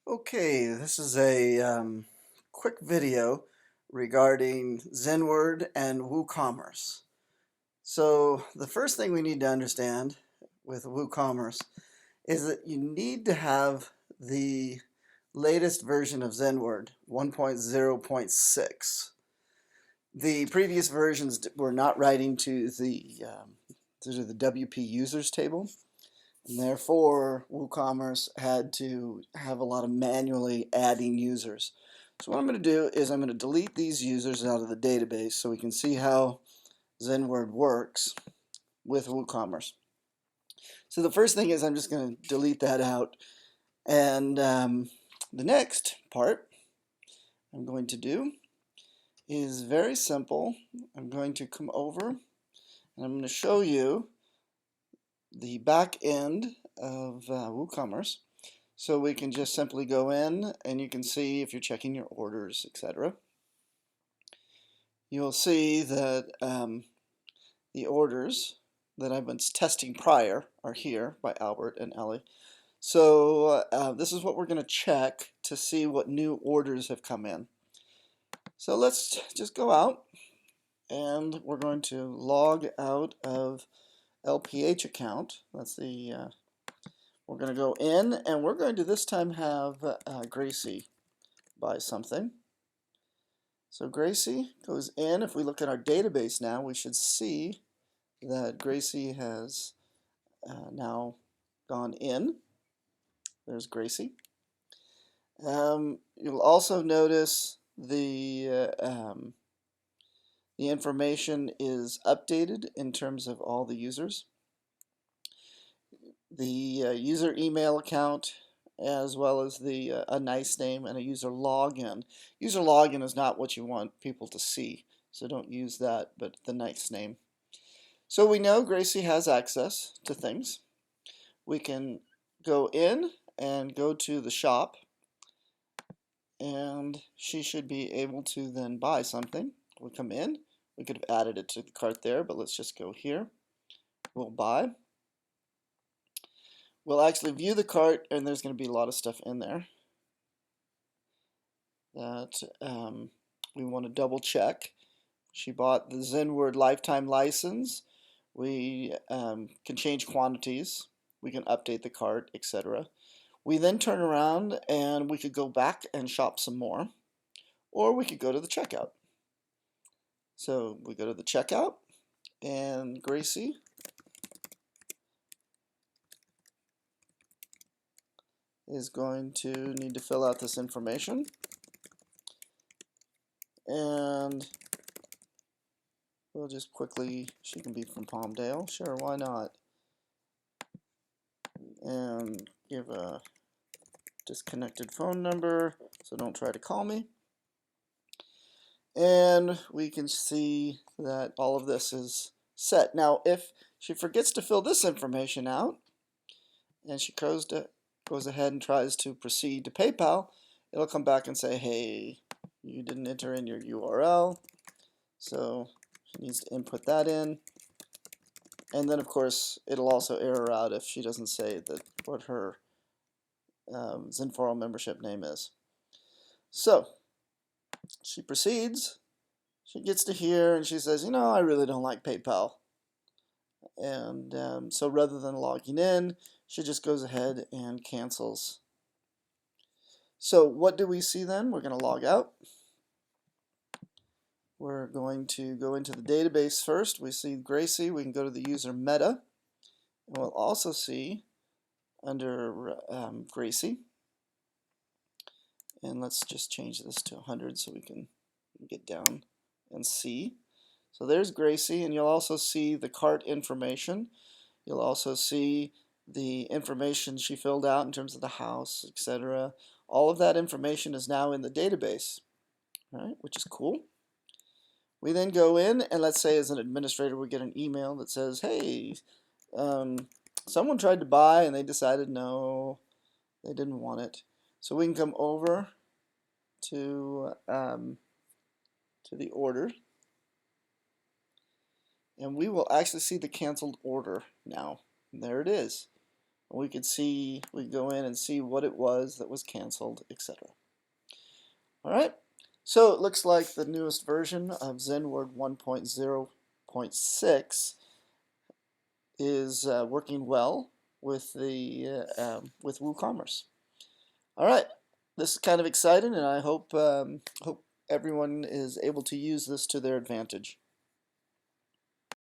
Okay, this is a quick video regarding XenWord and WooCommerce. So the first thing we need to understand with WooCommerce is that you need to have the latest version of XenWord, 1.0.6. The previous versions were not writing to the WP users table. And therefore, WooCommerce had to have a lot of manually adding users. So what I'm going to do is I'm going to delete these users out of the database so we can see how XenWord works with WooCommerce. So the first thing is I'm just going to delete that out. And the next part I'm going to do is very simple. I'm going to come over and I'm going to show you the back end of WooCommerce. So we can just simply go in and you can see if you're checking your orders, etc. You'll see that the orders that I've been testing prior are here by Albert and Ellie. So this is what we're going to check to see what new orders have come in. So let's just go out and we're going to log out of LPH account. That's the we're going to go in and we're going to this time have Gracie buy something. So Gracie goes in. If we look at our database now, we should see that Gracie has now gone in. There's Gracie. You'll also notice the information is updated in terms of all the users. The user email account, as well as the a nice name and a user login. User login is not what you want people to see, so don't use that, but the nice name. So we know Gracie has access to things. We can go in and go to the shop, and she should be able to then buy something. We'll come in. We could have added it to the cart there, but let's just go here. We'll buy. We'll actually view the cart, and there's going to be a lot of stuff in there that we want to double check. She bought the XenWord lifetime license. We can change quantities. We can update the cart, etc. We then turn around and we could go back and shop some more, or we could go to the checkout. So we go to the checkout, and Gracie is going to need to fill out this information, and we'll just quickly, she can be from Palmdale, sure, why not, and give a disconnected phone number, so don't try to call me. And we can see that all of this is set. Now if she forgets to fill this information out and she goes ahead and tries to proceed to PayPal, it'll come back and say, hey, you didn't enter in your URL, so she needs to input that in. And then of course it'll also error out if she doesn't say that what her XenForo membership name is. So she proceeds, she gets to here and she says, you know, I really don't like PayPal. And so rather than logging in, she just goes ahead and cancels. So what do we see then? We're going to log out. We're going to go into the database first. We see Gracie. We can go to the user meta. And we'll also see under Gracie. And let's just change this to 100 so we can get down and see. So there's Gracie, and you'll also see the cart information. You'll also see the information she filled out in terms of the house, etc. All of that information is now in the database, right? Which is cool. We then go in, and let's say as an administrator we get an email that says, hey, someone tried to buy and they decided no, they didn't want it. So we can come over to the order, and we will actually see the canceled order now. And there it is. We could go in and see what it was that was canceled, etc. All right. So it looks like the newest version of XenWord 1.0.6 is working well with with WooCommerce. All right, this is kind of exciting, and I hope everyone is able to use this to their advantage.